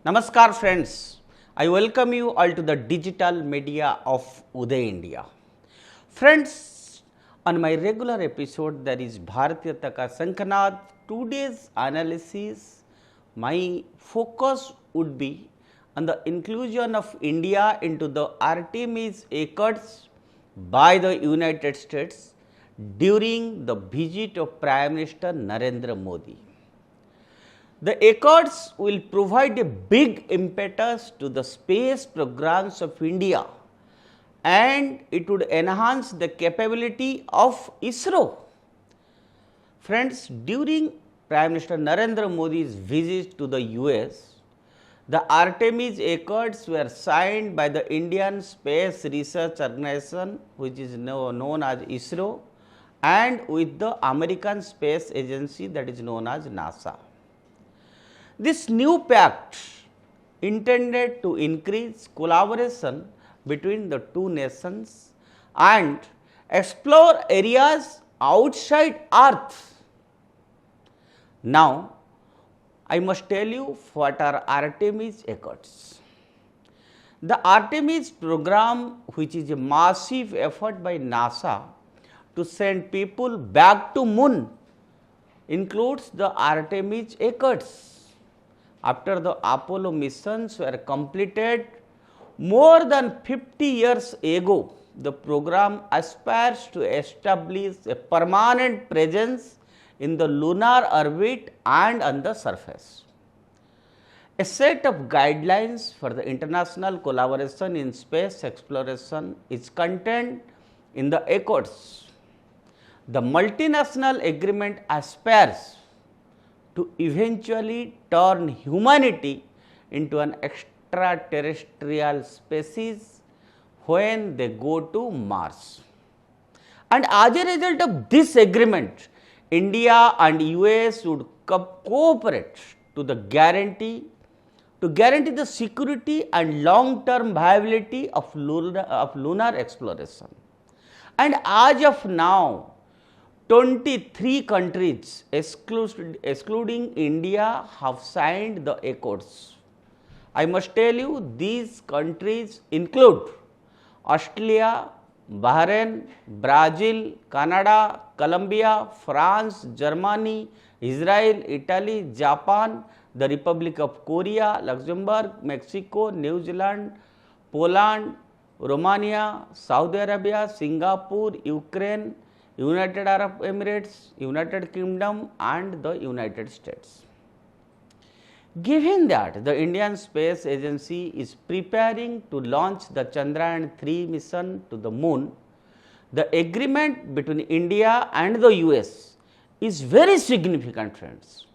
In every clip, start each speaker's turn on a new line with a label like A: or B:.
A: Namaskar friends, I welcome you all to the digital media of Uday India. Friends, on my regular episode that is Bharatiyata Ka Sankhanath, today's analysis, my focus would be on the inclusion of India into the Artemis Accords by the United States during the visit of Prime Minister Narendra Modi. The Accords will provide a big impetus to the space programs of India and it would enhance the capability of ISRO. Friends, during Prime Minister Narendra Modi's visit to the US, the Artemis Accords were signed by the Indian Space Research Organization, which is known as ISRO, and with the American Space Agency, that is known as NASA. This new pact intended to increase collaboration between the two nations and explore areas outside Earth. Now, I must tell you what are Artemis Accords. The Artemis program, which is a massive effort by NASA to send people back to moon, includes the Artemis Accords. After the Apollo missions were completed more than 50 years ago, the program aspires to establish a permanent presence in the lunar orbit and on the surface. A set of guidelines for the international collaboration in space exploration is contained in the Accords. The multinational agreement aspires to eventually turn humanity into an extraterrestrial species when they go to Mars. And as a result of this agreement, India and US would cooperate to guarantee the security and long-term viability of lunar exploration. And as of now, 23 countries excluding India have signed the Accords. I must tell you these countries include Australia, Bahrain, Brazil, Canada, Colombia, France, Germany, Israel, Italy, Japan, the Republic of Korea, Luxembourg, Mexico, New Zealand, Poland, Romania, Saudi Arabia, Singapore, Ukraine, United Arab Emirates, United Kingdom and the United States. Given that the Indian Space Agency is preparing to launch the Chandrayaan-3 mission to the moon, the agreement between India and the US is very significant, friends.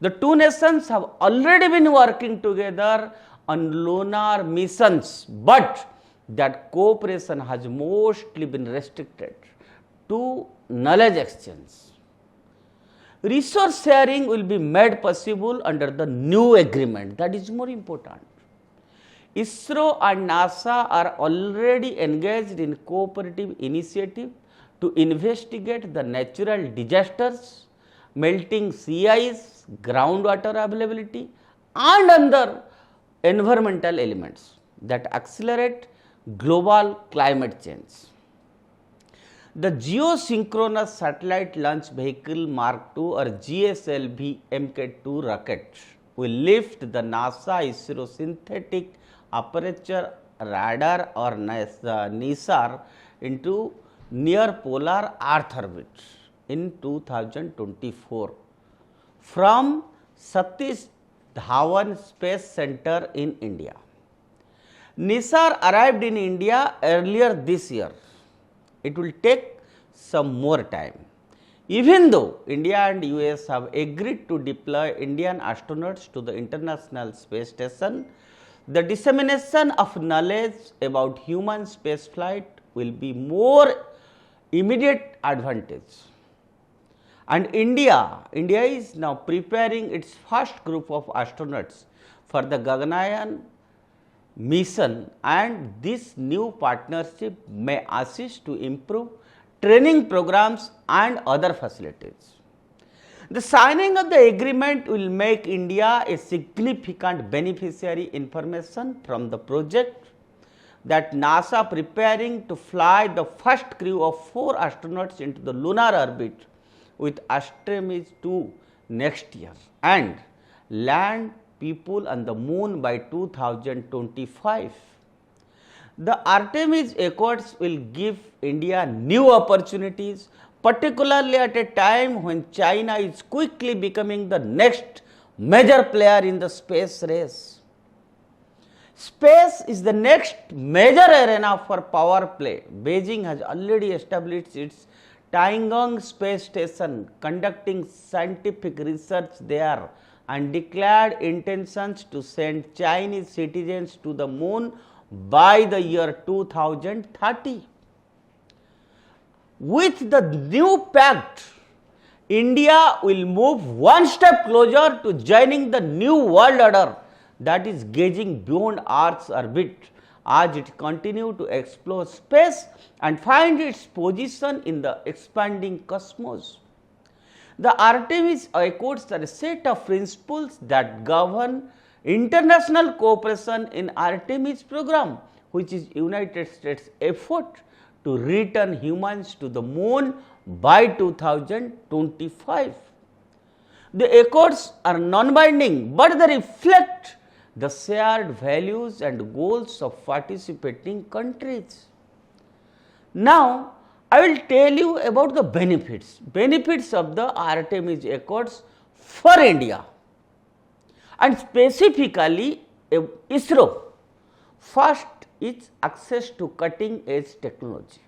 A: The two nations have already been working together on lunar missions, but that cooperation has mostly been restricted to knowledge exchange. Resource sharing will be made possible under the new agreement, that is more important. ISRO and NASA are already engaged in cooperative initiative to investigate the natural disasters, melting sea ice, groundwater availability and other environmental elements that accelerate global climate change. The Geosynchronous Satellite Launch Vehicle Mark II or GSLV Mk2 rocket will lift the NASA ISRO Synthetic Aperture Radar or NISAR into near polar Earth orbit in 2024 from Satish Dhawan Space Center in India. NISAR arrived in India earlier this year. It will take some more time. Even though India and US have agreed to deploy Indian astronauts to the International Space Station, the dissemination of knowledge about human spaceflight will be more immediate advantage. And India is now preparing its first group of astronauts for the Gaganyaan mission, and this new partnership may assist to improve training programs and other facilities. The signing of the agreement will make India a significant beneficiary. Information from the project that NASA preparing to fly the first crew of 4 astronauts into the lunar orbit with Artemis 2 next year and land people on the moon by 2025. The Artemis Accords will give India new opportunities, particularly at a time when China is quickly becoming the next major player in the space race. Space is the next major arena for power play. Beijing has already established its Tiangong space station, conducting scientific research there and declared intentions to send Chinese citizens to the moon by the year 2030. With the new pact, India will move one step closer to joining the new world order that is gazing beyond Earth's orbit as it continues to explore space and find its position in the expanding cosmos. The Artemis Accords are a set of principles that govern international cooperation in Artemis program, which is United States effort to return humans to the moon by 2025. The accords are non-binding, but they reflect the shared values and goals of participating countries. Now, I will tell you about the benefits of the Artemis Accords for India and specifically ISRO. First is access to cutting edge technology.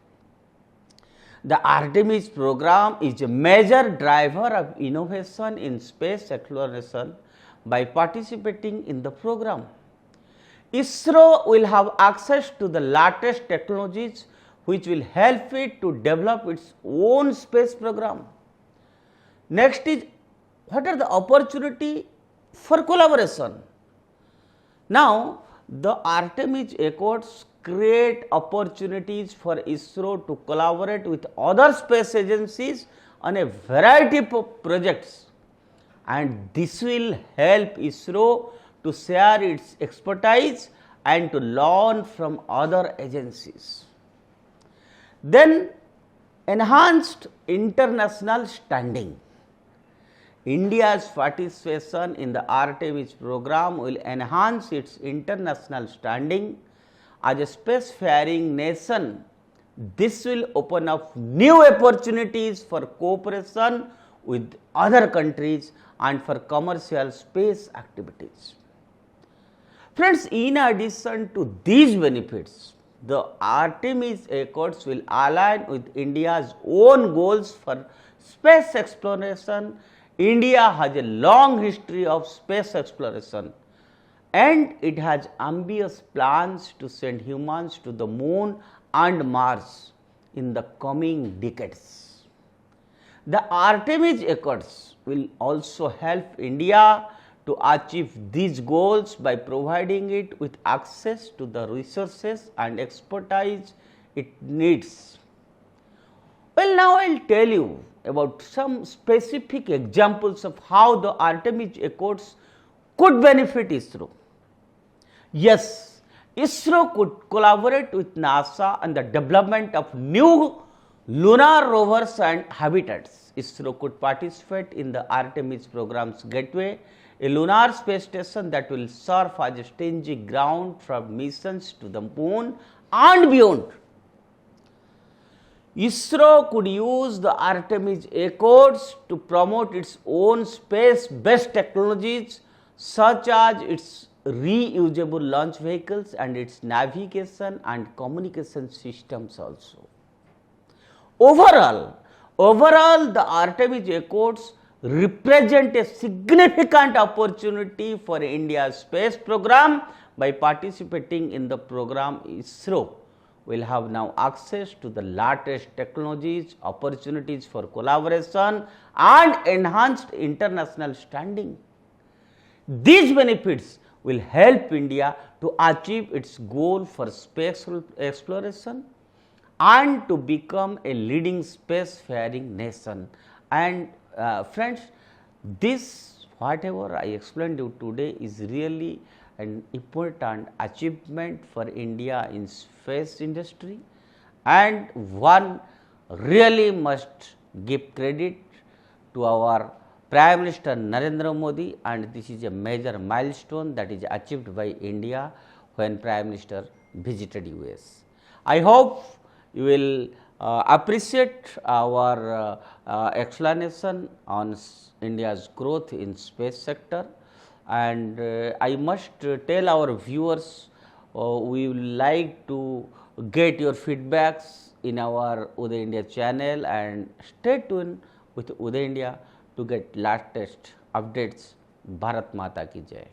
A: The Artemis program is a major driver of innovation in space exploration. By participating in the program, ISRO will have access to the latest technologies which will help it to develop its own space program. Next is, what are the opportunity for collaboration? Now, the Artemis Accords create opportunities for ISRO to collaborate with other space agencies on a variety of projects, and this will help ISRO to share its expertise and to learn from other agencies. Then, enhanced international standing. India's participation in the Artemis program will enhance its international standing as a spacefaring nation. This will open up new opportunities for cooperation with other countries and for commercial space activities. Friends, in addition to these benefits, the Artemis Accords will align with India's own goals for space exploration. India has a long history of space exploration and it has ambitious plans to send humans to the moon and Mars in the coming decades. The Artemis Accords will also help India to achieve these goals by providing it with access to the resources and expertise it needs. Well, now I will tell you about some specific examples of how the Artemis Accords could benefit ISRO. Yes, ISRO could collaborate with NASA on the development of new lunar rovers and habitats. ISRO could participate in the Artemis program's Gateway, a lunar space station that will serve as a staging ground for missions to the moon and beyond. ISRO could use the Artemis Accords to promote its own space-based technologies such as its reusable launch vehicles and its navigation and communication systems also. Overall, the Artemis Accords represent a significant opportunity for India's space program. By participating in the program, ISRO will have now access to the latest technologies, opportunities for collaboration and enhanced international standing. These benefits will help India to achieve its goal for space exploration and to become a leading spacefaring nation. And friends, This whatever I explained you today is really an important achievement for India in space industry, and one really must give credit to our Prime Minister Narendra Modi, and this is a major milestone that is achieved by India when Prime Minister visited US. I hope you will appreciate our explanation on India's growth in space sector, and I must tell our viewers we would like to get your feedbacks in our Uday India channel, and stay tuned with Uday India to get latest updates. Bharat Mata ki Jai.